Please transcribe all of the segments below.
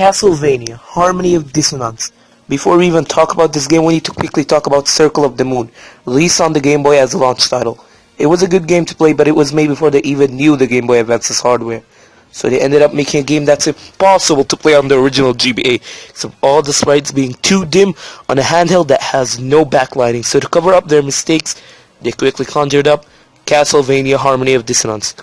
Castlevania, Harmony of Dissonance. Before we even talk about this game, we need to quickly talk about Circle of the Moon, released on the Game Boy as a launch title. It was a good game to play, but it was made before they even knew the Game Boy Advance's hardware. So they ended up making a game that's impossible to play on the original GBA, except all the sprites being too dim on a handheld that has no backlighting. So to cover up their mistakes, they quickly conjured up Castlevania Harmony of Dissonance.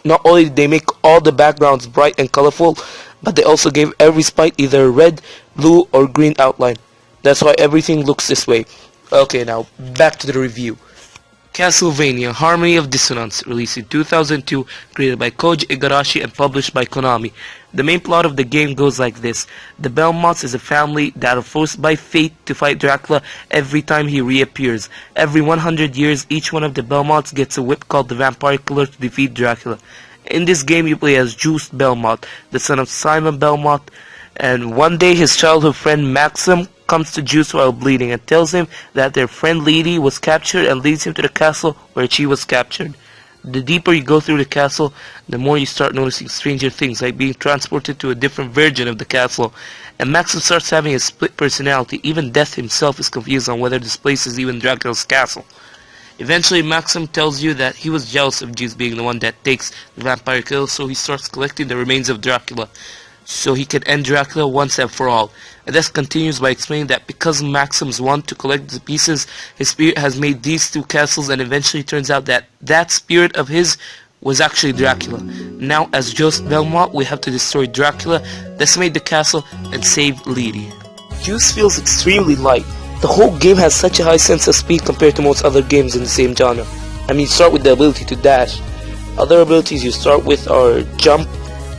Not only did they make all the backgrounds bright and colorful, but they also gave every sprite either a red, blue, or green outline. That's why everything looks this way. Okay, now back to the review. Castlevania Harmony of Dissonance, released in 2002, created by Koji Igarashi and published by Konami. The main plot of the game goes like this. The Belmonts is a family that are forced by fate to fight Dracula every time he reappears. Every 100 years, each one of the Belmonts gets a whip called the Vampire Killer to defeat Dracula. In this game, you play as Juice Belmont, the son of Simon Belmont, and one day his childhood friend Maxim comes to Juice while bleeding and tells him that their friend Lady was captured and leads him to the castle where she was captured. The deeper you go through the castle, the more you start noticing stranger things, like being transported to a different version of the castle. And Maxim starts having a split personality. Even Death himself is confused on whether this place is even Dracula's castle. Eventually, Maxim tells you that he was jealous of Juice being the one that takes the vampire kill, so he starts collecting the remains of Dracula, so he can end Dracula once and for all. And this continues by explaining that because Maxim's want to collect the pieces, his spirit has made these two castles, and eventually turns out that that spirit of his was actually Dracula. Now, as Juice Belmont, we have to destroy Dracula, decimate the castle, and save Lady. Juice feels extremely light. The whole game has such a high sense of speed compared to most other games in the same genre. I mean, you start with the ability to dash. Other abilities you start with are jump,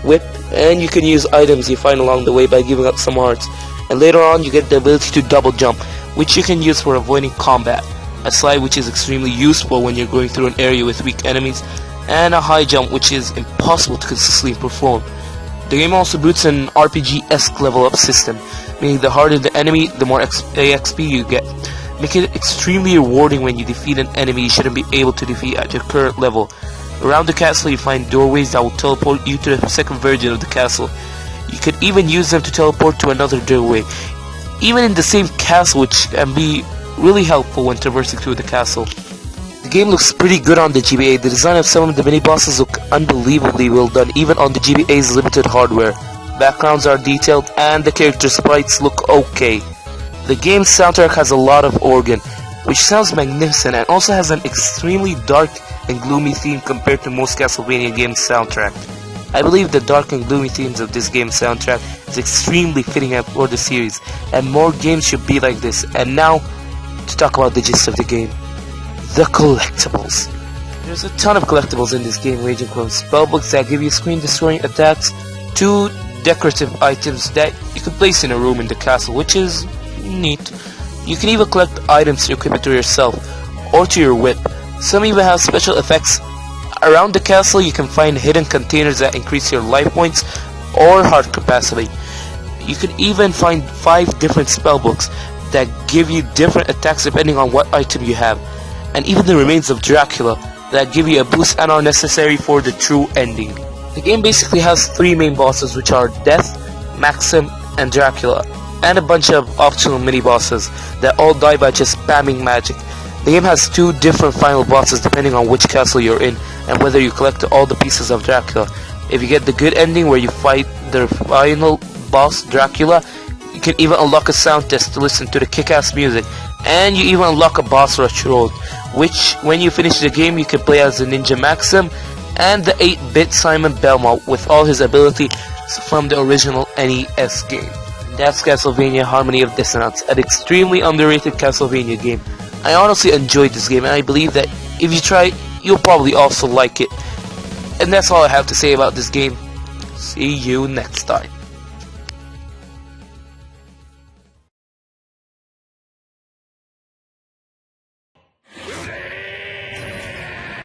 whip, and you can use items you find along the way by giving up some hearts. And later on you get the ability to double jump, which you can use for avoiding combat, a slide which is extremely useful when you're going through an area with weak enemies, and a high jump which is impossible to consistently perform. The game also boots an RPG-esque level up system, meaning the harder the enemy, the more XP you get, making it extremely rewarding when you defeat an enemy you shouldn't be able to defeat at your current level. Around the castle you find doorways that will teleport you to the second version of the castle. You could even use them to teleport to another doorway, even in the same castle, which can be really helpful when traversing through the castle. The game looks pretty good on the GBA. The design of some of the mini-bosses look unbelievably well done, even on the GBA's limited hardware. Backgrounds are detailed and the character sprites look okay. The game's soundtrack has a lot of organ, which sounds magnificent, and also has an extremely dark and gloomy theme compared to most Castlevania games' soundtrack. I believe the dark and gloomy themes of this game's soundtrack is extremely fitting for the series, and more games should be like this. And now, to talk about the gist of the game. The collectibles. There's a ton of collectibles in this game, ranging from spellbooks that give you screen-destroying attacks to decorative items that you can place in a room in the castle, which is neat. You can even collect items to equip it to yourself or to your whip. Some even have special effects. Around the castle you can find hidden containers that increase your life points or heart capacity. You can even find 5 different spellbooks that give you different attacks depending on what item you have, and even the remains of Dracula that give you a boost and are necessary for the true ending. The game basically has 3 main bosses, which are Death, Maxim, and Dracula, and a bunch of optional mini-bosses that all die by just spamming magic. The game has 2 different final bosses depending on which castle you're in and whether you collect all the pieces of Dracula. If you get the good ending where you fight the final boss Dracula, you can even unlock a sound test to listen to the kick-ass music, and you even unlock a boss rush road, which when you finish the game you can play as the Ninja Maxim and the 8-bit Simon Belmont with all his abilities from the original NES game. That's Castlevania Harmony of Dissonance, an extremely underrated Castlevania game. I honestly enjoyed this game, and I believe that if you try it, you'll probably also like it. And that's all I have to say about this game. See you next time.